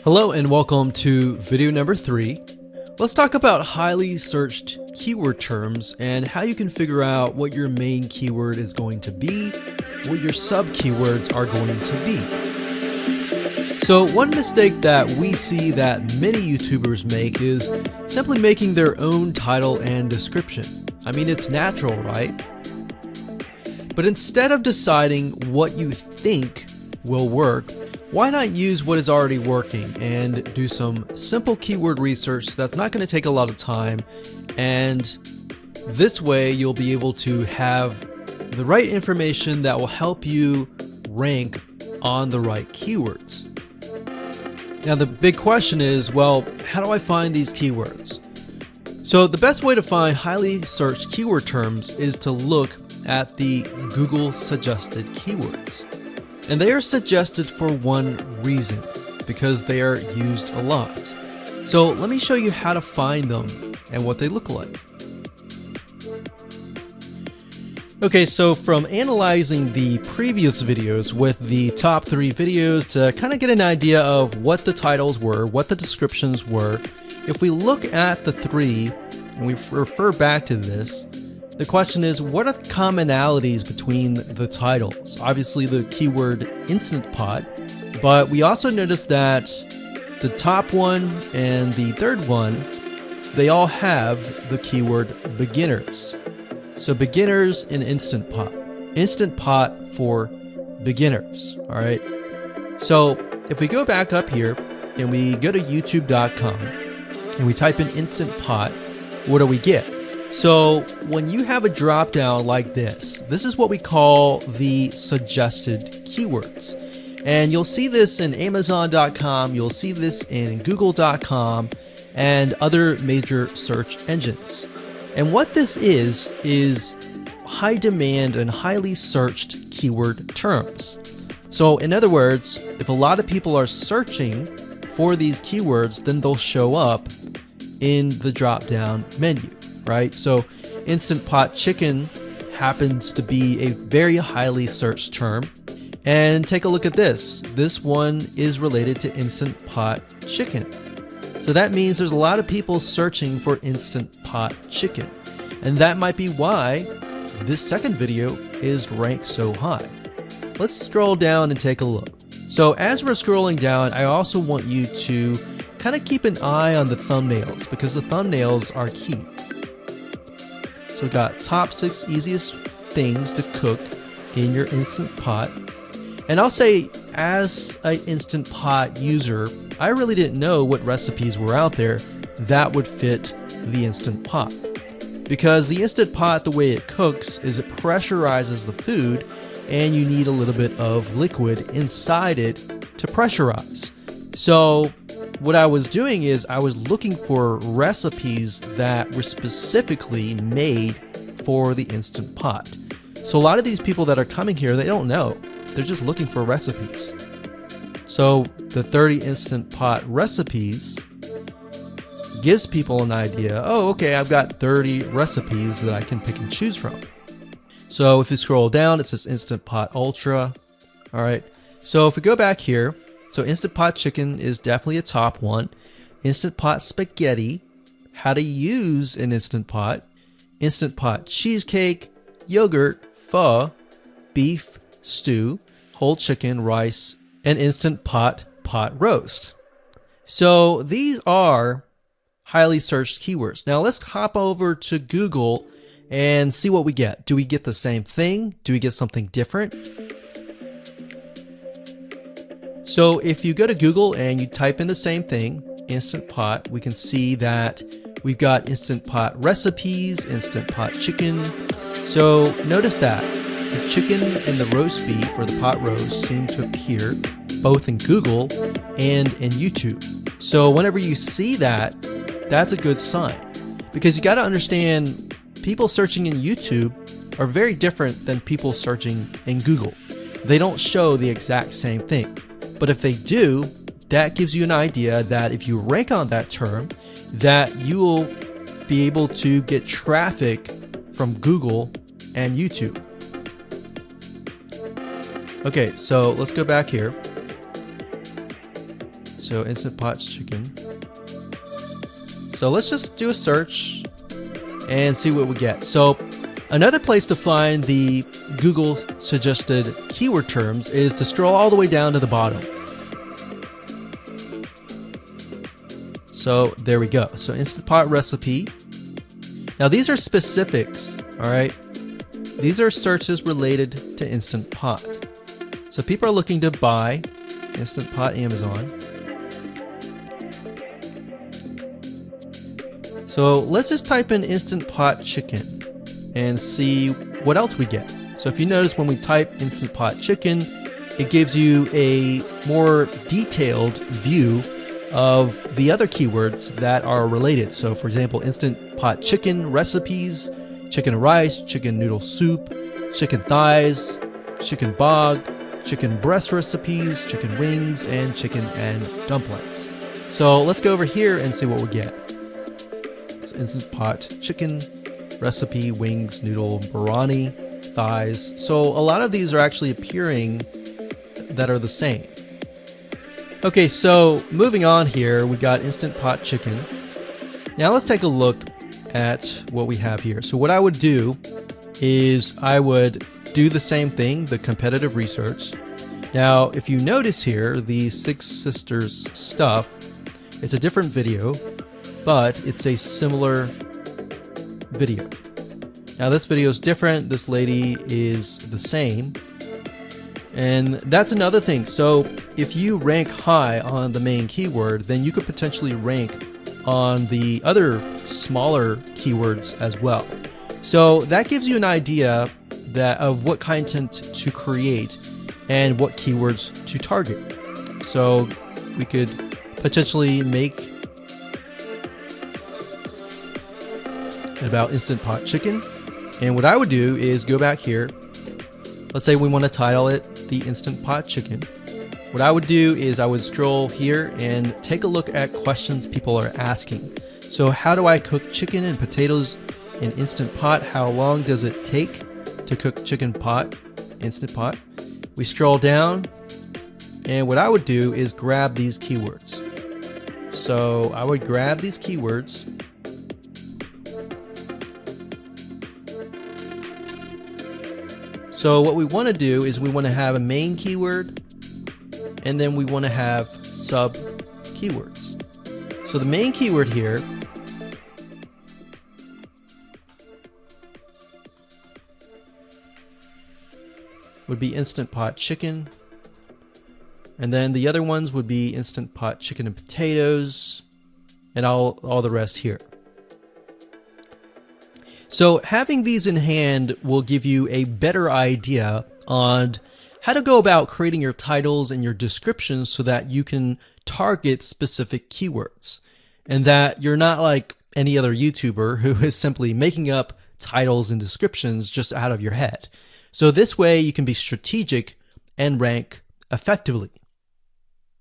Hello and welcome to video number 3. Let's talk about highly searched keyword terms and how you can figure out what your main keyword is going to be, what your sub keywords are going to be. So one mistake that we see that many YouTubers make is simply making their own title and description. I mean, it's natural, right? But instead of deciding what you think will work, why not use what is already working and do some simple keyword research that's not going to take a lot of time, and this way you'll be able to have the right information that will help you rank on the right keywords. Now the big question is, well, how do I find these keywords? So the best way to find highly searched keyword terms is to look at the Google suggested keywords. And they are suggested for one reason, because they are used a lot. So let me show you how to find them and what they look like. Okay, so from analyzing the previous videos with the top 3 videos to kind of get an idea of what the titles were, what the descriptions were, if we look at the 3 and we refer back to this, the question is, what are the commonalities between the titles? Obviously the keyword Instant Pot, but we also noticed that the top one and the third one, they all have the keyword beginners. So beginners in Instant Pot. Instant Pot for beginners, all right? So if we go back up here and we go to youtube.com and we type in Instant Pot, what do we get? So when you have a drop down like this is what we call the suggested keywords. And you'll see this in Amazon.com, you'll see this in Google.com and other major search engines. And what this is high demand and highly searched keyword terms. So in other words, if a lot of people are searching for these keywords, then they'll show up in the drop down menu. Right? So Instant Pot Chicken happens to be a very highly searched term. And take a look at this. This one is related to Instant Pot Chicken. So that means there's a lot of people searching for Instant Pot Chicken. And that might be why this second video is ranked so high. Let's scroll down and take a look. So as we're scrolling down, I also want you to kind of keep an eye on the thumbnails, because the thumbnails are key. So we got top 6 easiest things to cook in your Instant Pot. And I'll say, as an Instant Pot user, I really didn't know what recipes were out there that would fit the Instant Pot. Because the Instant Pot, the way it cooks is it pressurizes the food, and you need a little bit of liquid inside it to pressurize. So what I was doing is I was looking for recipes that were specifically made for the Instant Pot. So a lot of these people that are coming here, they don't know. They're just looking for recipes. So the 30 Instant Pot recipes gives people an idea. Oh, okay, I've got 30 recipes that I can pick and choose from. So if you scroll down, it says Instant Pot Ultra. All right. So if we go back here, so Instant Pot Chicken is definitely a top one. Instant Pot Spaghetti, how to use an Instant Pot. Instant Pot Cheesecake, Yogurt, Pho, Beef Stew, Whole Chicken, Rice, and Instant Pot Pot Roast. So these are highly searched keywords. Now let's hop over to Google and see what we get. Do we get the same thing? Do we get something different? So if you go to Google and you type in the same thing, Instant Pot, we can see that we've got Instant Pot recipes, Instant Pot chicken. So notice that the chicken and the roast beef or the pot roast seem to appear both in Google and in YouTube. So whenever you see that, that's a good sign, because you got to understand, people searching in YouTube are very different than people searching in Google. They don't show the exact same thing. But if they do, that gives you an idea that if you rank on that term, that you will be able to get traffic from Google and YouTube. Okay, so let's go back here. So Instant Pot chicken. So let's just do a search and see what we get. So another place to find the Google suggested keyword terms is to scroll all the way down to the bottom. So there we go. So Instant Pot recipe. Now these are specifics, all right? These are searches related to Instant Pot. So people are looking to buy Instant Pot Amazon. So let's just type in Instant Pot chicken and see what else we get. So if you notice when we type Instant Pot chicken, it gives you a more detailed view of the other keywords that are related. So for example, Instant Pot chicken recipes, chicken rice, chicken noodle soup, chicken thighs, chicken bog, chicken breast recipes, chicken wings, and chicken and dumplings. So let's go over here and see what we get. So Instant Pot chicken recipe, wings, noodle, biryani, thighs. So a lot of these are actually appearing that are the same. Okay, so moving on here, we got Instant Pot chicken. Now let's take a look at what we have here. So what I would do is I would do the same thing, the competitive research. Now, if you notice here, the Six Sisters stuff, it's a different video, but it's a similar video. Now this video is different, this lady is the same. And that's another thing. So if you rank high on the main keyword, then you could potentially rank on the other smaller keywords as well. So that gives you an idea of what content to create and what keywords to target. So we could potentially make about Instant Pot chicken. And what I would do is go back here. Let's say we want to title it the Instant Pot chicken. What I would do is I would scroll here and take a look at questions people are asking. So how do I cook chicken and potatoes in Instant Pot? How long does it take to cook chicken pot, Instant Pot? We scroll down, and what I would do is grab these keywords. So I would grab these keywords, so what we want to do is we want to have a main keyword, and then we want to have sub keywords. So the main keyword here would be Instant Pot chicken, and then the other ones would be Instant Pot chicken and potatoes, and all the rest here. So having these in hand will give you a better idea on how to go about creating your titles and your descriptions so that you can target specific keywords, and that you're not like any other YouTuber who is simply making up titles and descriptions just out of your head. So this way you can be strategic and rank effectively.